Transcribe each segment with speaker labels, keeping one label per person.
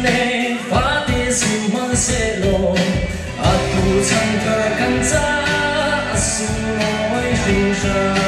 Speaker 1: ne fate siman selo atu changka kanza asuloi shisha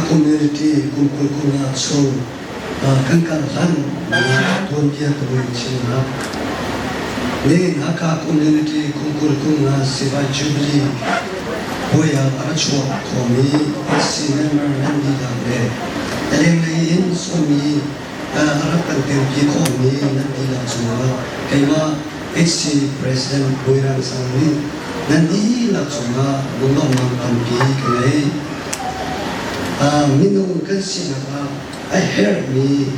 Speaker 2: community kumpul kuna so kankan lan tuan dia terbuka ni haka community kumpul kuna siva jubilee boya arachwa komi sinema nandi dambe eleng somi harapan terki komi nandi laksuma kaiwa HC president boyran sangri nandi laksuma bungong mampi kai minung kan sinaka I heard me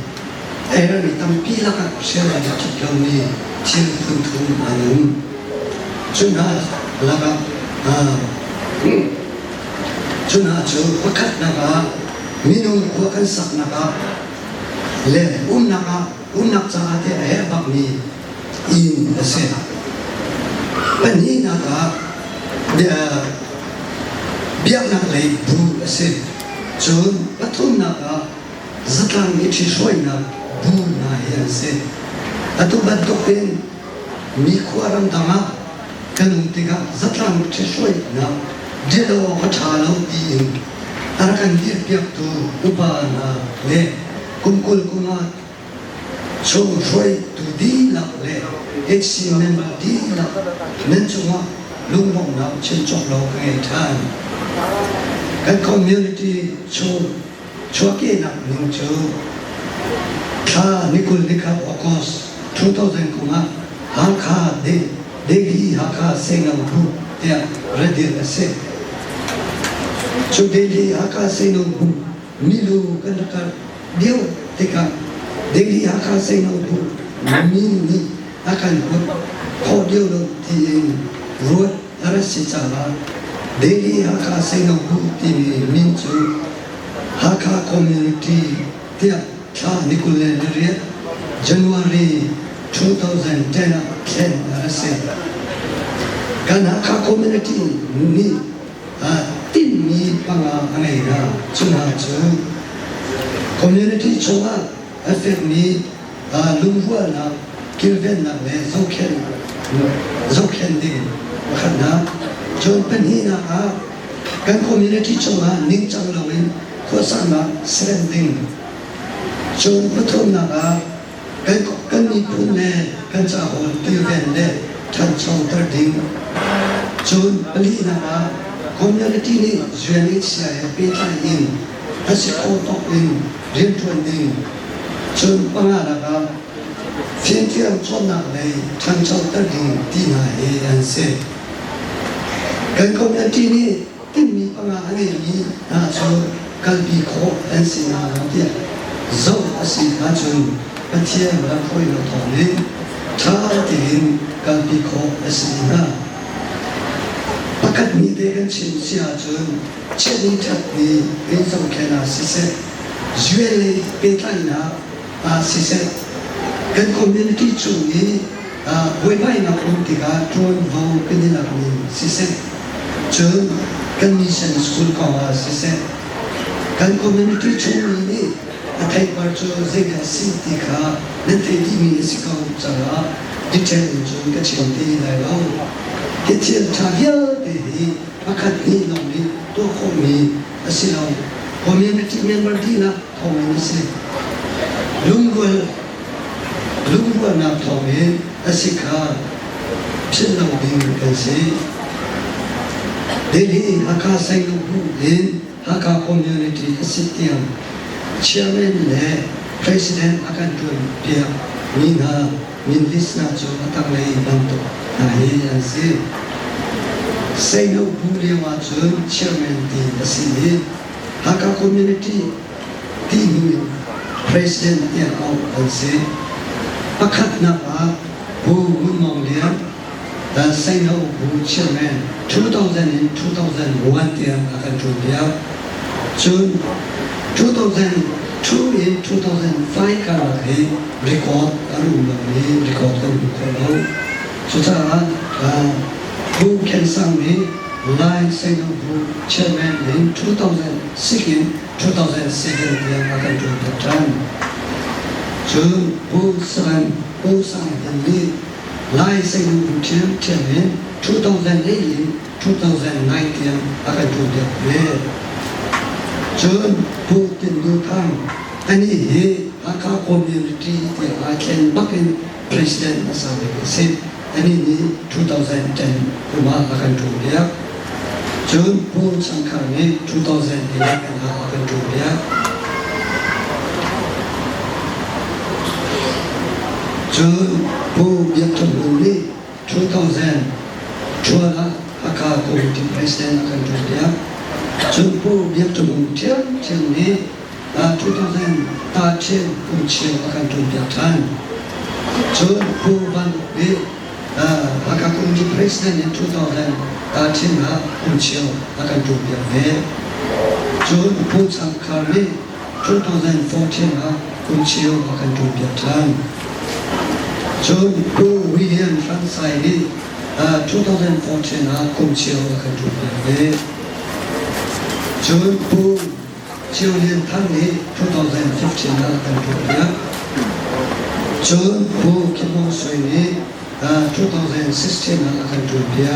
Speaker 2: tampi laka shela jikau ni til tuntum anum chuna laka chuna chu pakat naka minung kuakan sak naka le nak chate I bak ni in the sen pani naka biak nak lei bu sen chun pathum naka zatlang ni chisoi na bu na hian se atu bat topen mi khwaram dama kanung tiga zatlang chisoi na dedo khalo ti in arakan dir piak tu upa na le kumkul kuna so roi tu di la le HC member di la men chunga lungmong na chen chok lo ngai than kan community chua ke nak ning chu kha nikul nikha okos 2000 kuma ha kha de hi ha kha sengam bu ya redir ase chu de hi ha kha sengam bu milu kan ka dio tika de hi ha kha sengam bu min ni akan bu kho dio lo ti ruat arasi chala Daily Haka Singapore TV Minchu Haka Community Tia Cha Nicola January 2010 Kan Haka Community ni tin mi panga angai na chuna chu community chunga affect mi lungwa na kirven na le zokhen din khana chon pani na kan community chunga ning chang lawin khosana sending chon pathom na kan mi phun le kan cha hol kirven le chan chong tar ding chon pali na community ni juani sia peta in asiko to in rintuan ding chon panga na phiên phiên chọn nặng này thằng cháu ta đi đi này anh sẽ cái công nhân đi đi tìm mi bằng anh ấy mi cho cái bị khó anh sẽ làm gì dẫu là gì anh chọn anh thiên là khôi là thằng này cha tiền cái bị khó anh sẽ làm bắt cắt mi để anh xin xia chọn chết đi thật đi bên trong cái nào sẽ duy lệ bên tai nào sẽ kan community chu ni hoi bai na kun ti ga tron ho kan ni la ni si se chun kan mission school ka si se kan community chu ni athai par chu zega si ti kha ne te di mi si ka cha ga detail chu ka chi ti la lo ke chi cha ya de hi pakhat ni lo ni to ko mi asi lo community member di na ko ni se lungol lungwa na thome asika phil lo ding kan se Delhi Haka Singapore in Haka community asitiam chairman le president akan tuan dia mina min lisna jo atang lei bantu na he anse Singapore le wa jo chairman di asini Haka community di president dia au anse Pakat na bu mong lian dan sayno bu chairman 2000 and 2001 dia akan dia June 2002 in 2005 kala record aru ni record ko sudah bu kensang ni line sayno bu chairman in 2006 in 2007 dia akan dia June Busan ini Lai Sing Chim Chim 2008 2019 akan juga June Putin Dutang ini Haka community yang akan makin presiden asal ini ini 2010 rumah akan juga June Busan kami 2011 akan juga June bu biarkan ini 2000 juara Haka community president akan juga June bu biarkan tiang ni 2000 tahun uncia akan juga June bu ban ni Haka community president in 2000 tahun uncia akan juga June bu sangkar ni 2014 uncia akan juga June Bu William Fransai ni 2014 kumchiao akan juga June Bu Julian Tang ni 2015 akan juga June Bu Kim Hong Sui ni 2016 akan juga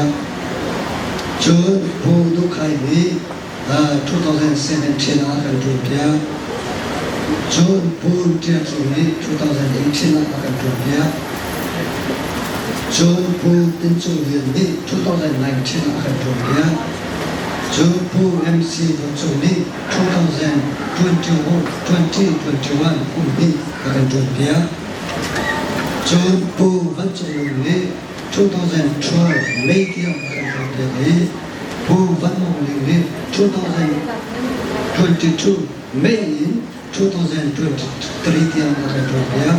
Speaker 2: June Bu Dukai ni 2017 akan juga June Bu Tianzu ni 2018 akan juga June Bu Tinjulian ni 2019 akan juga June Bu MC Dongzhou ni 2021 ini akan juga June Bu Wanzhou ni 2012 Mei dia akan juga Bu Wanmong ni 2022 Mei 2023 dia akan juga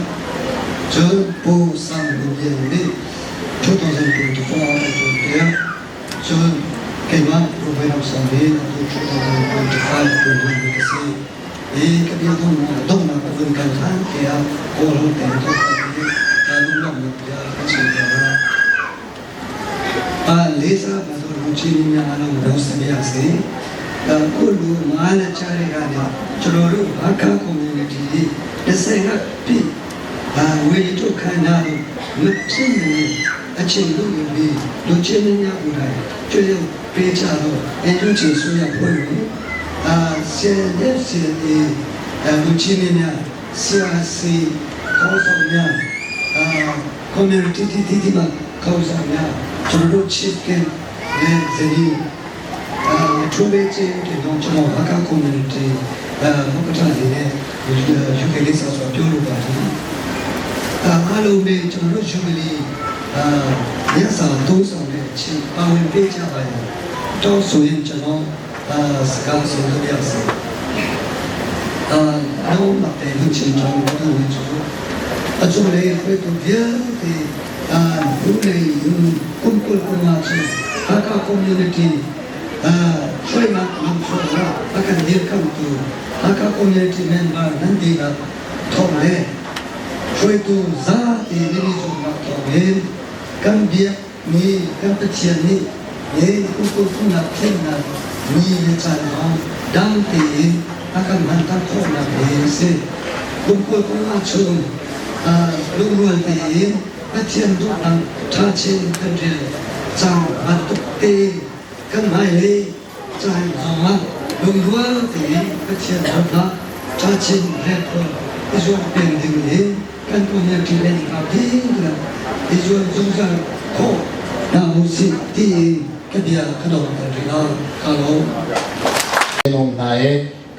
Speaker 2: June Bu Sang Bulian ni 2024 akan juga June kaya program sambil atau kita berjuang dengan kasih kebiasaan dong nak berikan kan kaya orang tentu lalu nak dia kasih dia lesa betul rucinnya anak muda biasa kulu mana cari kan seluruh akak community desanya pi itu karena macam ni aceh lu lebih lucunya budaya jadi beca lo itu jesunya pun sebenarnya lucunya siasi kawasannya community di mana kawasannya seluruh chicken jadi coba cek dong cuma akak community bukan ini juga lesa soal dulu kalau me cuma jubilee biasa dosa me cing awal beca bayar jauh soalnya cuma sekarang sudah biasa no mate lucin jauh tu itu aculah itu dia mulai kumpul macam akak communityช่วยมาทำช่วยเราอาการเดียวกันตัวอาการคอมมูนิตี้เมมเบอร์นั่นดีนะทอมเล่ช่วยตัวซาที่นี่ส่งมาทอมเล่กันเดียมีกันตะเชียนนี่คุณนักเทนนะมีเรื่องการมองดังตีอาการมันตั้งข้อนักเรียนสิคุณมาชมลูกรวนตีอาเชียนตัวนั้นท่าเชิงกันเรียนจ้างมาตุกตีกันไม่เลยใจมาลุงรัวที่ก็เชื่อถือนะจ้าชินเรื่องคนที่ชวนเป็นดึงเองกันตัวเนี่ยที่เป็นกับที่กันที่ชวนสงสารโคนามุสิที่ก็เดียร์ขนมกันที่นั่นฮัลโหล
Speaker 3: นงไหน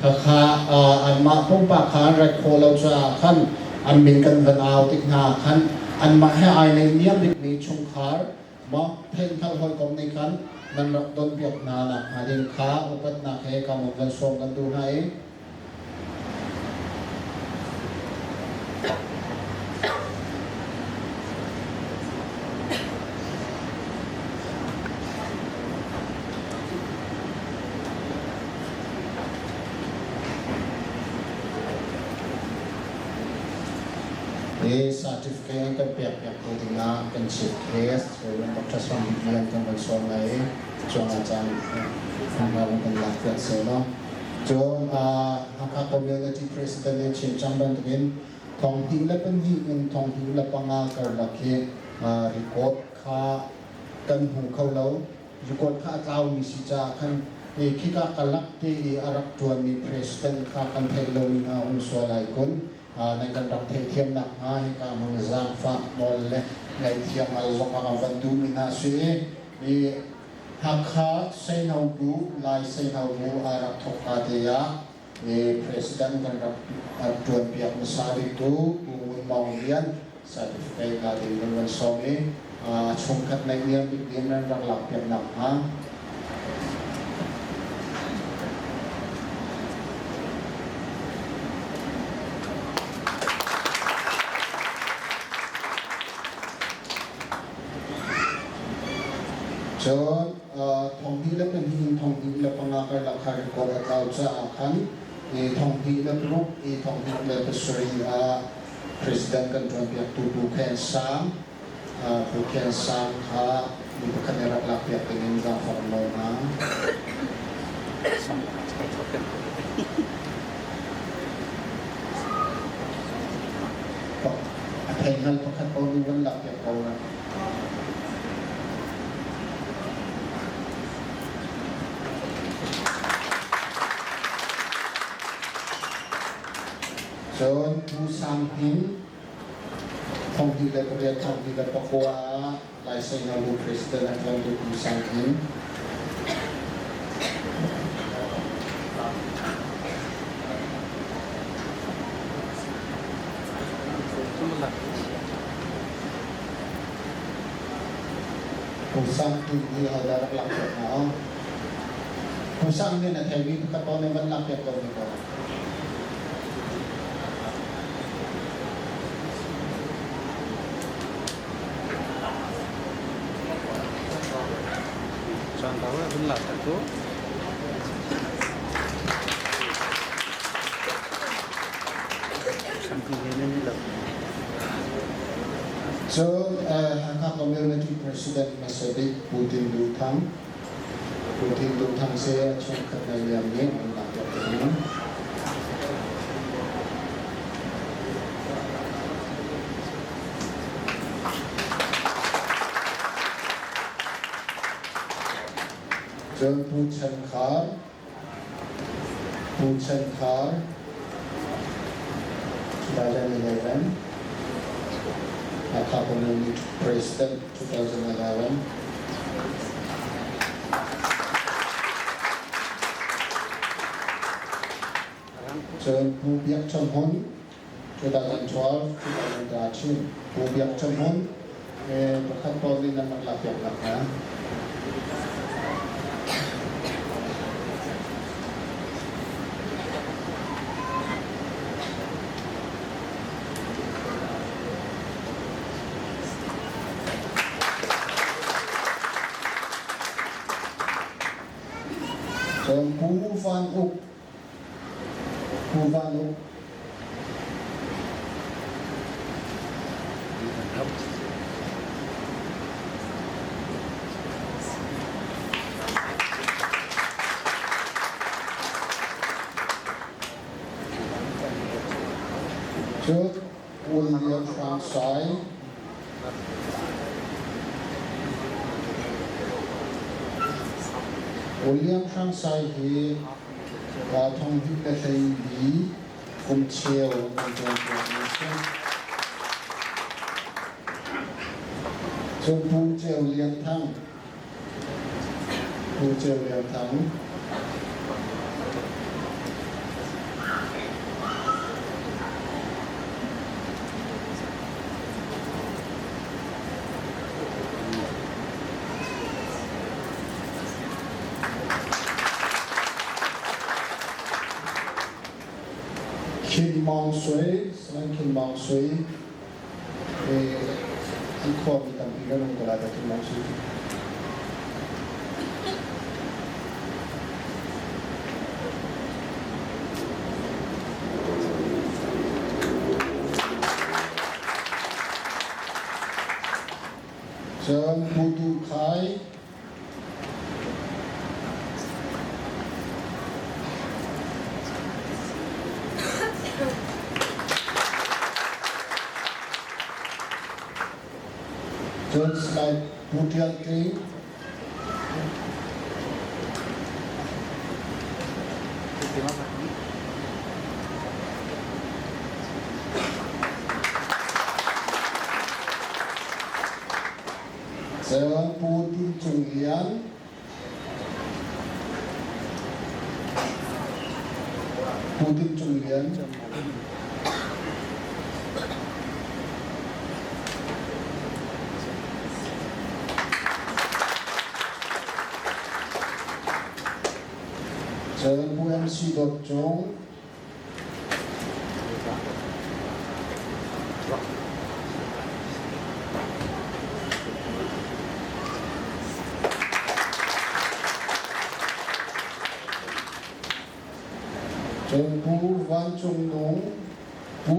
Speaker 3: ข้าอันมาพุ่งปากขานรักโคเราจะขันอันมินกันวันเอาติดหน้าขันอันมาให้ไอในเนี้ยบิดมีชงขาร์มาเพ่งทั้งคนกองในขันมันรักโดนเปียกนานะหาเดินขาอุปนักให้กำลังกันส่งกันดูให้certificate กันเปียกตัวถึงนะเป็นชิปเคสหรือเป็นประชาชนเรียนกันเป็นส่วนไหนช่วงอาจารย์ทำงานเป็นหลักเกิดเสนาจนหาก community president เชิญจำเป็นถึงท้องถิ่นและเป็นที่อื่นท้องถิ่นและปังอาการหลักเกณฑ์รีคอร์ดค่ากันหูเขาแล้วรีคอร์ดค่าเจ้ามีสิจ้าขันคิดว่าการลักที่อารักตัวมี president ค่ากันเทลมีองค์ส่วนหลายคนในการรับเทียมหนักให้การมือจ้างฝากมอลเล่ในเทียมมาลงมาวันดูมินาสุเอมีหักขาเซนเอาบูลายเซนเอาบูอารักทกอาเดียมี president กันรับจวนเปียกมุสาริตูบุญมองเรียนสัตย์ไปการดินวันสองนี้ชงคัดในเรียนบิดเรียนนั้นรักหลักเปียกหนักจนท้องที่และเป็นที่ท้องที่และปังอาการหลักการก่อเราจะอาคันท้องที่และรูปท้องที่และเป็นสรีpresident กันจนเปียกตูแคนสามผู้แคนสามค่ะมีประกันรักหลักเปียกเป็นนิจาฟอร์มนะแทนนั้นประกันเอาดูวันหลักเปียกเอานะจนผู้สร้างหินท้องที่ได้เรียนท้องที่ได้ประกวดลายเซ็นเอาลูกคริสเตียนและผู้สร้างหินผู้สร้างหินที่เอาได้รับหลักแบบนั้นผู้สร้างหินในแถวนี้ก็ต้องในวันหลักแบบนี้ก่อน
Speaker 4: tahu ya benar itu. Sampingnya ini lah.
Speaker 3: So, Hakka Community President Masadik Putin Lutang saya cakap dengan yang ini Allah berkata. John Puchen Khar 2011 Hakka Community President 2011 John Pubiak Chamhon 2012-2013 Pubiak Chamhon berkat Polri dan Maklafiak Lakna John Pu Van Uk John William Fransai hi thong hi ka sei bi kum cheo kan jon so pu cheo lian thang Kim Mong Sui, selain Kim Mong Sui, ikut kita pikir untuk ada Kim Mong Sui. John Putu Kai, John Slide Putial King, John Putin Chunglian, John Pu MC Dot Chong, John Pu Van Chung Nung hi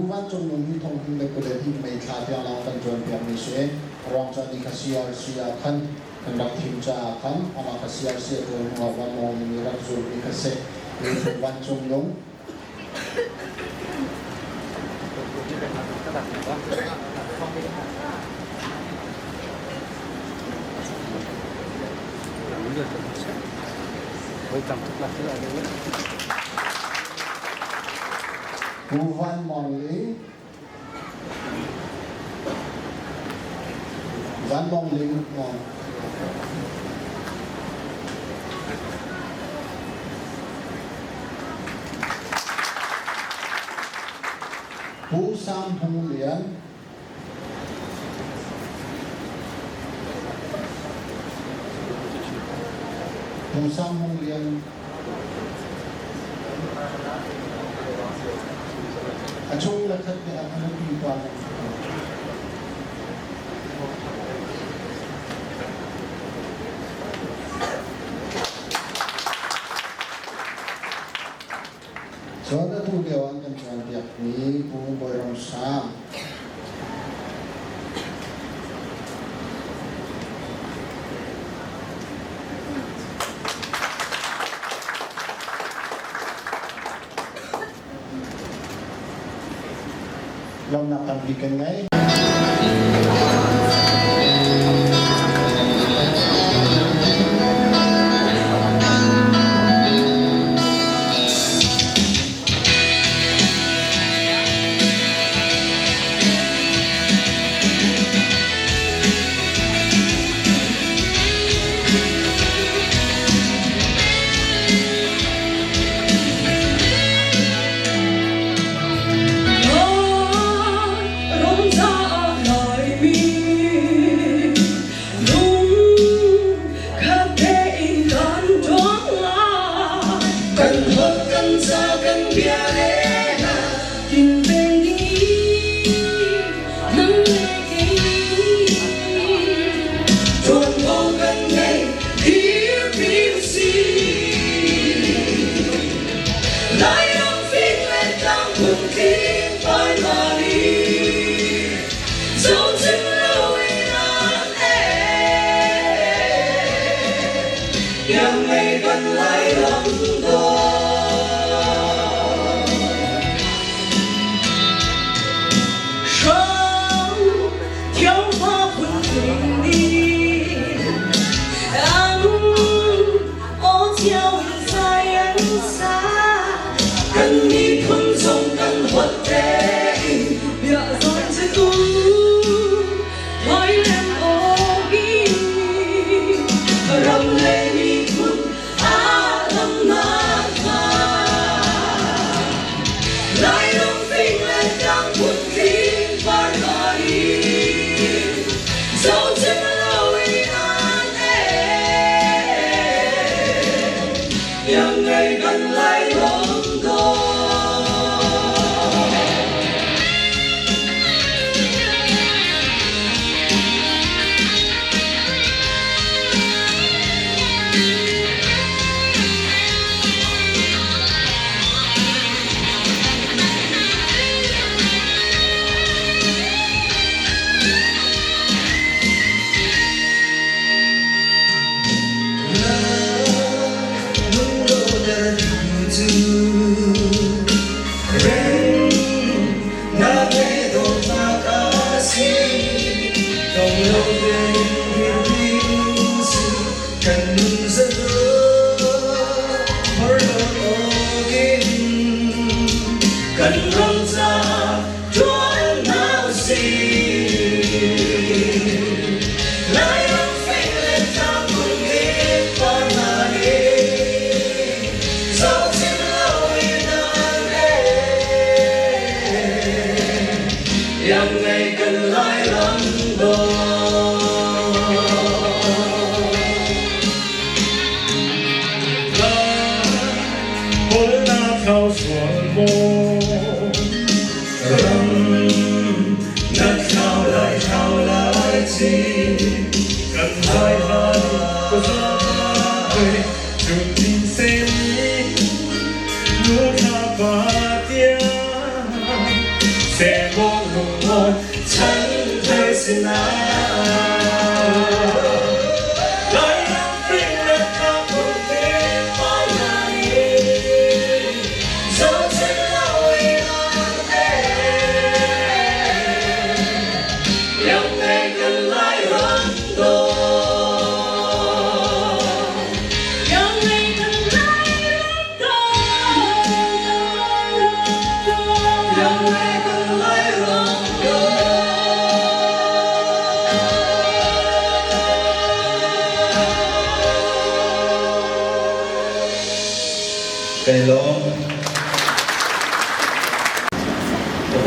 Speaker 3: thong hin le ko le hi mai tha pya la kan jon pya mi se rong cha ni ka CRC khan kan rak thim cha khan ama ka CRC ko ma wa mo ni rak zu ni ka se ni Van Chung Nung Pu Van Mong Ling Pu Sam Hung Lian Achung lakhat ni ano pipa So na tuliwan kan diak ni pung boyrong sam. Long nakabikan ngay.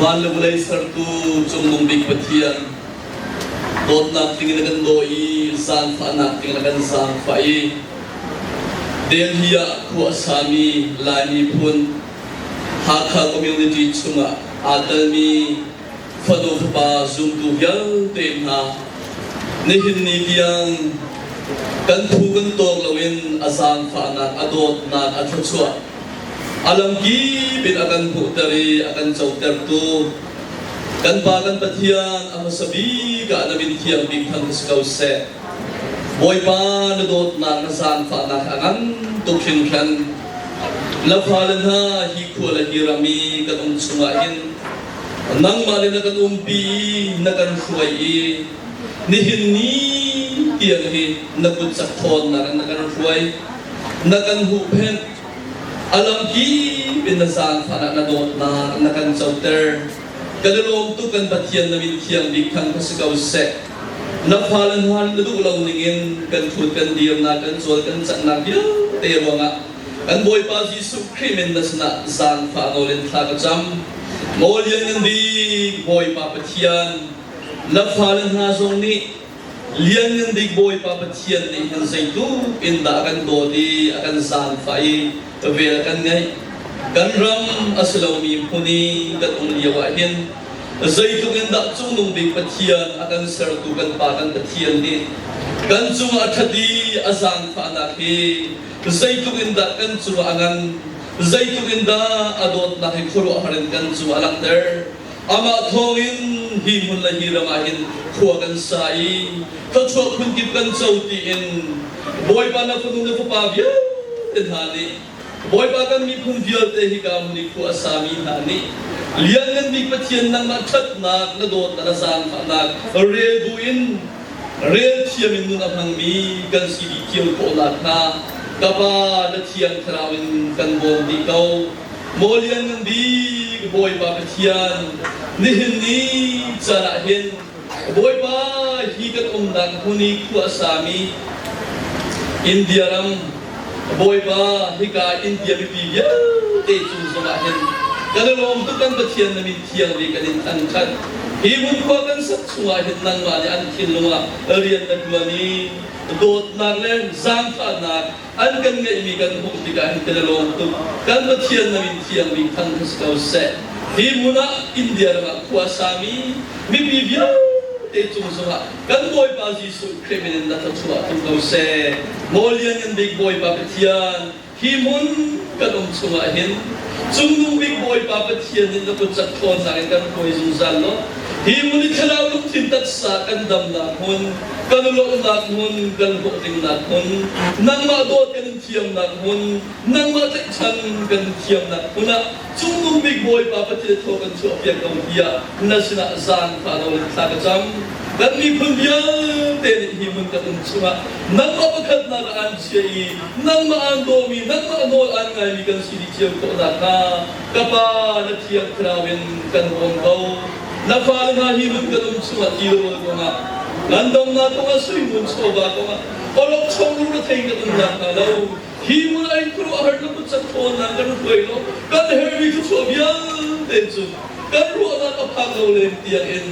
Speaker 5: Wan lebulai sertu cungmung big petian tot nak tinggalkan doi san fa nak tinggalkan san fa i Delhi ku asami lani pun hakha community chunga adalmi fado pa zoom tu yal te na nehin ni diang kan thu kan tok lawin asang fa nak adot nak athachua alam ki bin akan puteri akan chauter tu kan bagan pathian amasabi ka namin tiang bigthang kaskaw se boy pa na dot na nasan fa na angan tukhin khan lafalan ha hi khula hirami kan sumahin nang mali na kan umpi na kan suwai nihin ni tiang hi nakut sakthon na kan suwai na kan huphen alam ki binasan fa na dot na kan chauter kadalom tu kan pathian namin tiang bigthang kaskaw se nafalan han na dulang ningin kan thut kan diam na kan sol kan chat na dia te ronga kan boy pa Jesu krimen na sana san fa ngolin tha ka jam ngolian ng di boy pa pathian nafalan ha song ni lian ng di boy pa pathian ni han sai tu inda kan dodi akan san fa i vel kan ngai kan ram aslaw mi puni kan liawahin zai tu inda chung nung big pathian akan ser tu kan pa kan pathian ni kan chung athadi azang fa na ki zai tu inda kan chu angan zai tu inda adot na hi khuru harin kan chu alak der ama thongin hi mun la hi ramahin khuwa kan sai ka chu kun kip kan chauti in boy pa na phunu na pa bia te dhani boy pa kan mi phun vial te hi ka mun ni khu asami dhani lian ngan mi pathian nang ma that na dot na san fa na re buin re thiamin nun amang mi kan si di kiel ko la na kapa na thiang trawin kan bon di kau molian ngan di boy pa pathian nihin ni chara hin boy pa hi kan dang huni khu asami India ram boy pa hi ka India mi pi ya te chu sama hin kadalom tu kan pathian namin tiang li kanin angkat ibun ko kan sak suwa hin nang ma an kin lunga rian na duani dot na le zang fa na an kan ngai mi kan bukti ka hin kadalom tu kan pathian namin tiang li thang kaskaw se himuna India ma kuasami mi bibya te chu sama kan boy pa Jesu krimen na tatwa tu kaw se molian and big boy pa pathian himun kalong sumahin sunggung big boy papathian din na putsak thon na kan boy zuzalo himun ikhalaw lung tintat sa kan dam na hun kanulo na hun kan boting na hun nang madot kan tiam na hun nang matakchan kan tiam na hun sunggung big boy papathian tho kan chu apyak kaw dia na sina zan pa no sa ka jam kan mi phun dia te himun ka tung chuma nang mapakhat na an siya nang maando mi nang maano an ngai mi kan sidi chiam ko na ka kapa na tiang trawin kan wong daw na fa na himun ka tung chuma ilo ko nga landong na to nga sui mun so ba ko nga olok chong ru thai ka tung na ka daw himun ay kru ahar na put sa thon na kan koilo kan herbi ku so bia te chu kan ru na ka phang le tiang in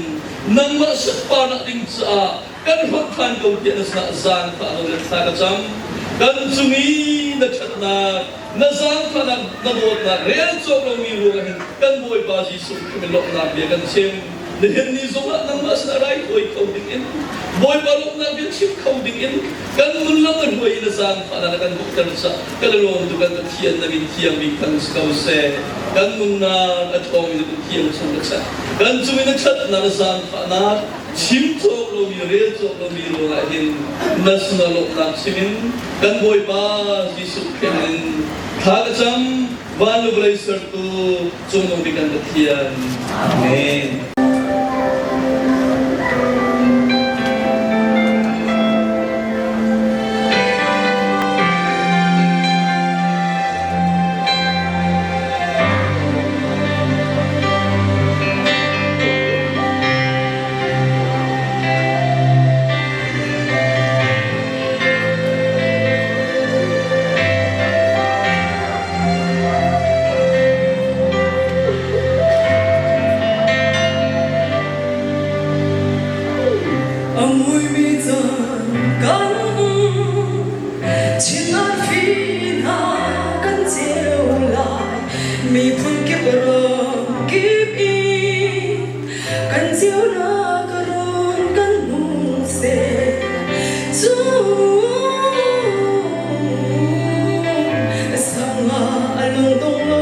Speaker 5: nang ma sa pa na ding sa kan hot kan ko dia na zan pa no sa ka jam kan sungi na chat na zan pa na dot na real so lo mi ro kan boy ba Jesu kimelo na bia kan sim nihin ni zonga nang mas na rai oi ko ding in boy ba lo na bia sim ko ding in kan mun lang an boy na zan pa na kan bukter sa kalalo du kan tian na min tiang mi kan ska se kan mun na at ko mi du tiang sa kan sungi na chat na zan pa na simto lo mi re to lo mi lo la hin national na simin kan boy ba Jesu ken khagam walu blaiser tu chungong bikan tian amen.
Speaker 6: mi phun kip rom kip in kan siêu na karon kan mung se zoom sanga alung tong lo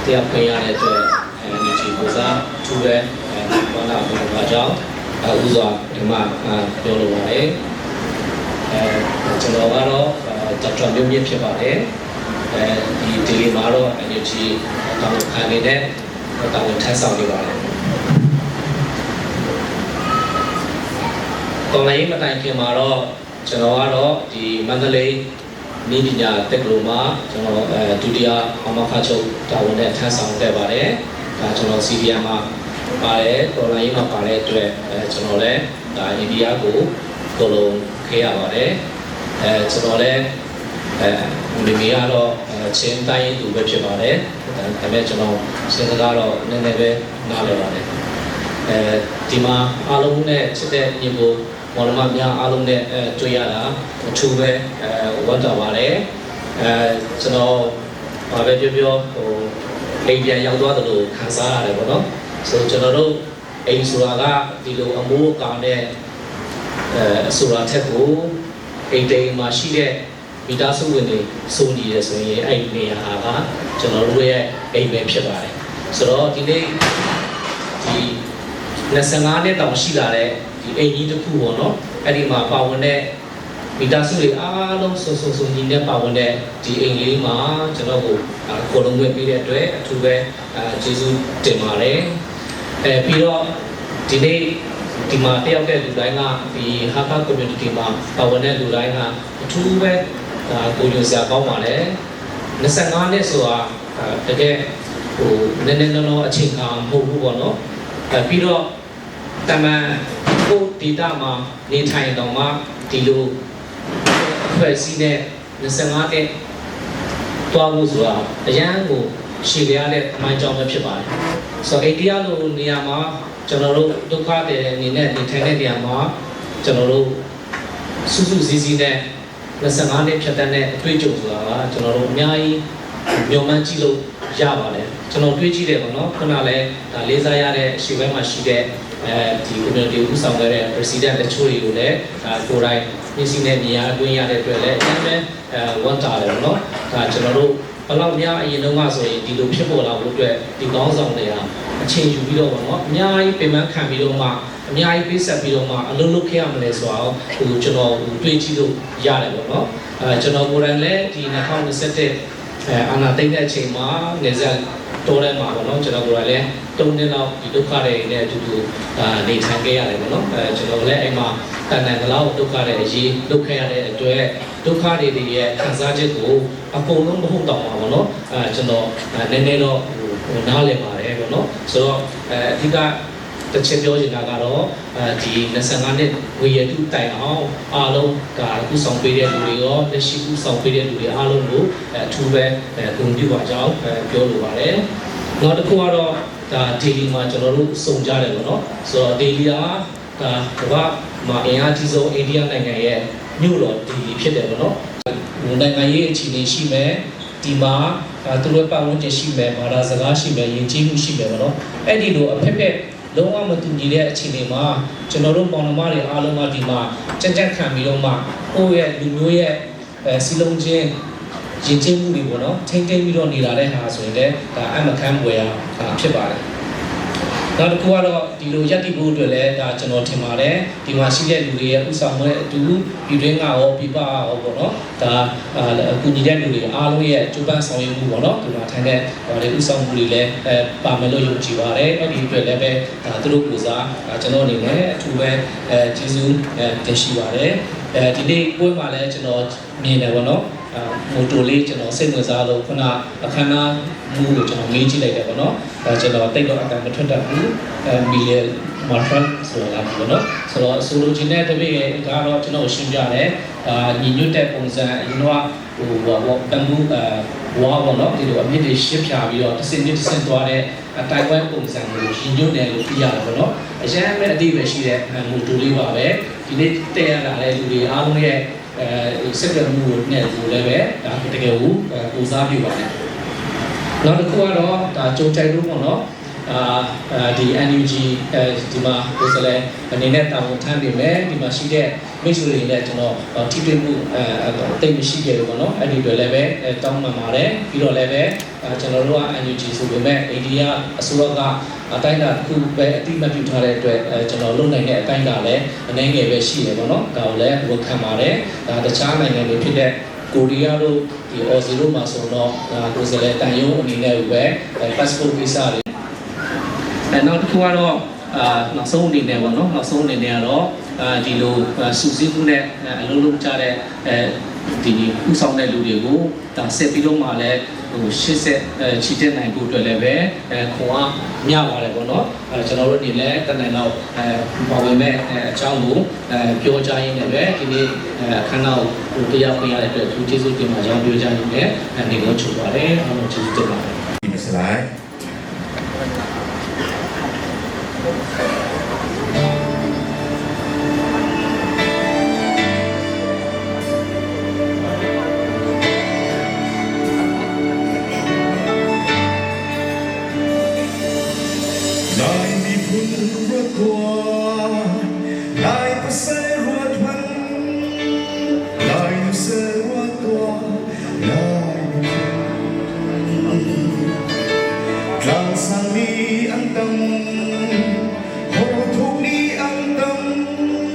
Speaker 7: တရားခွင့်ရတဲ့အတွက်ဒီချီကိုစားထူးပဲဘာသာဘုရားကြောင့်ဥစွာဒီမှာပြောလိုပါတယ်ကျွန်တော်ကတော့ဒေါက်တာမျိုးမြင့်ဖြစ်ပါတယ်ဒီဒီလီမှာတော့ energy တောင်းခံနေတဲ့တောင်းထမ်းဆောင်နေပါတယ်တော်လိုင်းမတိုင်ခင်မှာတော့ကျွန်တော်ကတော့ဒီမန္တလေးနေပညာတက္ကသိုလ်မှာကျွန်တော်ဒုတိယအမခချုပ်တာဝန်နဲ့ထမ်းဆောင်ခဲ့ပါတယ်ဒါကျွန်တော် CDM မှာပါတယ်တော်လိုင်းမှာပါတဲ့အတွက်ကျွန်တော်လည်းဒါအိန္ဒိယကိုကိုလုံးခဲ့ရပါတယ်ကျွန်တော်လည်းဒီမေကတော့ချင်းတိုင်းသူပဲဖြစ်ပါတယ်ဒါပေမဲ့ကျွန်တော်စဉ်းစားတော့နည်းနည်းပဲနားလည်ပါတယ်ဒီမှာအားလုံးနဲ့ချစ်တဲ့ညီကိုမော်လမများအားလုံးနဲ့တွေ့ရတာအထူးပဲဝမ်းသာပါတယ်ကျွန်တော်ဘာပဲပြောပြောဟိုအိမ်ပြန်ရောက်သွားတယ်လို့ခံစားရတယ်ပေါ့နော်ဆိုကျွန်တော်တို့အိမ်ဆိုတာကဒီလိုအမိုးအကာနဲ့ဆိုတာထက်ကိုအိမ်တိမ်မှာရှိတဲ့မိသားစုဝင်တွေစုံနေရဆိုရင်အဲ့ဒီနေရာကကျွန်တော်တို့ရဲ့အိမ်ပဲဖြစ်ပါတယ်ဆိုတော့ဒီနေ့ဒီ25နှစ်တောင်ရှိလာတဲ့ဒီအိမ်ကြီးတစ်ခုပေါ့နော်အဲ့ဒီမှာပါဝင်တဲ့မိသားစုတွေအားလုံးစုံညီနဲ့ပါဝင်တဲ့ဒီအိမ်လေးမှာကျွန်တော်ကိုကိုလုံးဝပေးတဲ့အတွက်အထူးပဲကျေးဇူးတင်ပါတယ်ပြီးတော့ဒီနေ့ဒီမှာတယောက်တဲ့လူတိုင်းကဒီဟာကာ community မှာပါဝင်တဲ့လူတိုင်းကအထူးပဲကိုယ်ယူစရာကောင်းပါတယ်25နှစ်ဆိုတာတကယ်ဟိုနည်းနည်းတော့အချိန်ခါမဟုတ်ဘူးပေါ့နော်ပြီးတော့တမန်ကိုဒေတာမှာနေထိုင်တော့မှဒီလိုအဖွဲ့အစည်းနဲ့25နှစ်တွားဖို့ဆိုတာအရန်ကိုရှည်ရတဲ့အမှန်ကြောင်းပဲဖြစ်ပါတယ်ဆိုတော့အိန္ဒိယလိုနေရာမှာကျွန်တော်တို့ဒုက္ခတွေအနေနဲ့နေထိုင်တဲ့နေရာမှာကျွန်တော်တို့စုစုစည်းစည်းနဲ့25နှစ်ဖြတ်တန်းတဲ့အတွေ့အကြုံဆိုတာကကျွန်တော်တို့အများကြီးမျှော်မှန်းကြည့်လို့ရပါတယ်ကျွန်တော်တွေးကြည့်တယ်ပေါ့နော်ခုနလည်းဒါလေးစားရတဲ့အရှိပိုင်းမှာရှိတဲ့ဒီ community ဦးဆောင်ခဲ့တဲ့ president တချို့တွေကိုလည်းဒါကိုယ်တိုင်မျက်စိနဲ့မြင်ရတွင်းရတဲ့အတွက်လည်းအများပဲဝန်တာတယ်ပေါ့နော်ဒါကျွန်တော်တို့ဘယ်လောက်များအရင်တုန်းကဆိုရင်ဒီလိုဖြစ်ပေါ်လာဖို့အတွက်ဒီကောင်းဆောင်တွေဟာအချိန်ယူပြီးတော့ပေါ့နော်အများကြီးပြင်ပန်းခံပြီးတော့မှအများကြီးပေးဆက်ပြီးတော့မှအလုပ်လုပ်ခဲ့ရမလဲဆိုတော့ဟိုကျွန်တော်တွေးကြည့်လို့ရတယ်ပေါ့နော်ကျွန်တော်ကိုယ်တိုင်လည်းဒီ2021အာနာသိမ့်တဲ့အချိန်မှာနေဆက်တော်ထဲမှာပေါ့နော်ကျွန်တော်ကိုယ်တိုင်လည်း3နှစ်လောက်ဒီဒုက္ခတွေနဲ့အတူတူနေထိုင်ခဲ့ရတယ်ပေါ့နော်ကျွန်တော်လည်းအိမ်မှာတန်တန်ကလောက်ဒုက္ခတွေအရေးလုပ်ခဲ့ရတဲ့အတွက်ဒုက္ခတွေရဲ့ခံစားချက်ကိုအကုန်လုံးမဟုတ်တော့ပါဘူးเนาะကျွန်တော်နည်းနည်းတော့ဟိုနားလည်ပါတယ်ပေါ့เนาะဆိုတော့အဓိကတစ်ချက်ပြောချင်တာကတော့ဒီ25နှစ်ဝေရတုတိုင်အောင်အားလုံးဒါကုဆောင်ပေးတဲ့လူတွေရောလက်ရှိကုဆောင်ပေးတဲ့လူတွေအားလုံးကိုအထူးပဲဂုဏ်ပြုပါကြောင်းပြောလိုပါတယ်နောက်တစ်ခုကတော့ဒါဒေလီမှာကျွန်တော်တို့စုံကြတယ်ပေါ့เนาะဆိုတော့ဒေလီကဒါကမ္ဘာမှာအင်အားကြီးဆုံးအိန္ဒိယနိုင်ငံရဲ့မြို့တော်ဒေလီဖြစ်တယ်ပေါ့နော်နိုင်ငံရေးအခြေအနေရှိမယ်ဒီမှာသူတို့ပတ်ဝန်းကျင်ရှိမယ်ဘာသာစကားရှိမယ်ယဉ်ကျေးမှုရှိမယ်ပေါ့နော်အဲ့ဒီလိုအဖက်ဖက်လုံးဝမတူညီတဲ့အခြေအနေမှာကျွန်တော်တို့ပေါင်နှမတွေအားလုံးကဒီမှာကြက်ကြက်ခံပြီးတော့မှကိုယ့်ရဲ့လူမျိုးရဲ့စီလုံးချင်းယဉ်ကျေးမှုတွေပေါ့နော်ထိမ့်သိမ့်ပြီးတော့နေလာတဲ့ဟာဆိုရင်လည်းဒါအမခမ်းပွဲဖြစ်ပါတယ်နောက်တစ်ခုကတော့ဒီလိုရက်တိဖို့အတွက်လည်းဒါကျွန်တော်ထင်ပါတယ်ဒီမှာရှိတဲ့လူတွေရဲ့ဥဆောင်မှုအတူပြည်တွင်းကရောပြည်ပကရောပေါ့နော်ဒါအကူညီတဲ့လူတွေအားလုံးရဲ့ကြိုးပမ်းဆောင်ရွက်မှုပေါ့နော်ဒီမှာထိုင်တဲ့ဒီဥဆောင်မှုတွေလည်းပါမယ်လို့ယုံကြည်ပါတယ်အဲ့ဒီအတွက်လည်းပဲဒါသူတို့ကိုစားကျွန်တော်အနေနဲ့အထူးပဲကျေးဇူးတင်ရှိပါတယ်ဒီနေ့ပွဲမှာလည်းကျွန်တော်မြင်တယ်ပေါ့နော်မိုတိုလေးကျွန်တော်စိတ်ဝင်စားလို့ခုနအခမ်းအနားမှုကိုကျွန်တော်မေးကြည့်လိုက်တယ်ပေါ့နော်ကျွန်တော်တိတ်တော့အတန်မထွက်တတ်ဘူးမီလီယံမာဖတ်ဆိုတာပေါ့နော်ဆိုတော့ဆိုလိုချင်တဲ့တပည့်ရဲ့ကတော့ကျွန်တော်ရှင်းပြတယ်ညီညွတ်တဲ့ပုံစံအရင်တော့ဟိုတမှုဝါပေါ့နော်ဒီလိုအမြင့်တွေရှင်းပြပြီးတော့တစ်စင်တစ်စင်သွားတဲ့တိုင်ဝမ်ပုံစံကိုညီညွတ်တယ်လို့သိရတယ်ပေါ့နော်အရင်မဲ့အတိပဲရှိတဲ့မိုတိုလေးပါပဲဒီနေ့တည့်ရလာတဲ့လူတွေအားလုံးရဲ့စက်ပြမှုနဲ့ဒီလည်းပဲဒါတကယ်ကိုပူစားပြပါတယ်နောက်တစ်ခုကတော့ဒါကြုံကြိုက်လို့ပေါ့နော် ဒီ NUG ဒီမှာကိုယ်စားလှယ်အနေနဲ့တာဝန်ထမ်းနေမယ်ဒီမှာရှိတဲ့မိတ်ဆွေတွေနဲ့ကျွန်တော်ထိတွေ့မှုတိတ်မရှိခဲ့ဘူးပေါ့နော်အဲ့ဒီတွေလည်းပဲတောင်းပန်ပါတယ်ပြီးတော့လည်းပဲကျွန်တော်တို့က NUG ဆိုပေမဲ့အိန္ဒိယအစိုးရကအတိုင်းအတာတစ်ခုပဲအတိမတ်ပြုထားတဲ့အတွက်ကျွန်တော်လုပ်နိုင်တဲ့အတိုင်းအတာလည်းအနေငယ်ပဲရှိတယ်ပေါ့နော်ဒါကိုလည်းဝန်ခံပါတယ်ဒါတခြားနိုင်ငံတွေဖြစ်တဲ့ကိုရီးယားတို့ဒီအော်စီတို့မှာဆိုတော့ကိုယ်စားလှယ်တန်ယုံအနေနဲ့ပဲ passport visa တွေနောက်တစ်ခုကတော့နောက်ဆုံးအနေနဲ့ပေါ့နော်နောက်ဆုံးအနေနဲ့ကတော့ဒီလိုစုစည်းမှုနဲ့အလုံးလုံးကြတဲ့ဒီဥဆောင်တဲ့လူတွေကိုဒါဆက်ပြီးတော့မှလည်းရှစ်ဆက်ချီတက်နိုင်ဖို့အတွက်လည်းပဲခွန်အားမြပါတယ်ပေါ့နော်ကျွန်တော်တို့အနေနဲ့တနိုင်တော့ပါဝင်မဲ့အကြောင်းကိုပြောကြရင်းနဲ့ပဲဒီနေ့ခဏကိုတရားခွင့်ရတဲ့အတွက်သူကျေးဇူးတင်ပါကြောင်းပြောကြရင်းနဲ့နေလို့ချုပ်ပါတယ်အားလုံးကျေးဇူးတင်ပါတယ်ဒီစလိုက်
Speaker 8: Sang mi ang tang, ho thuk ni ang tang.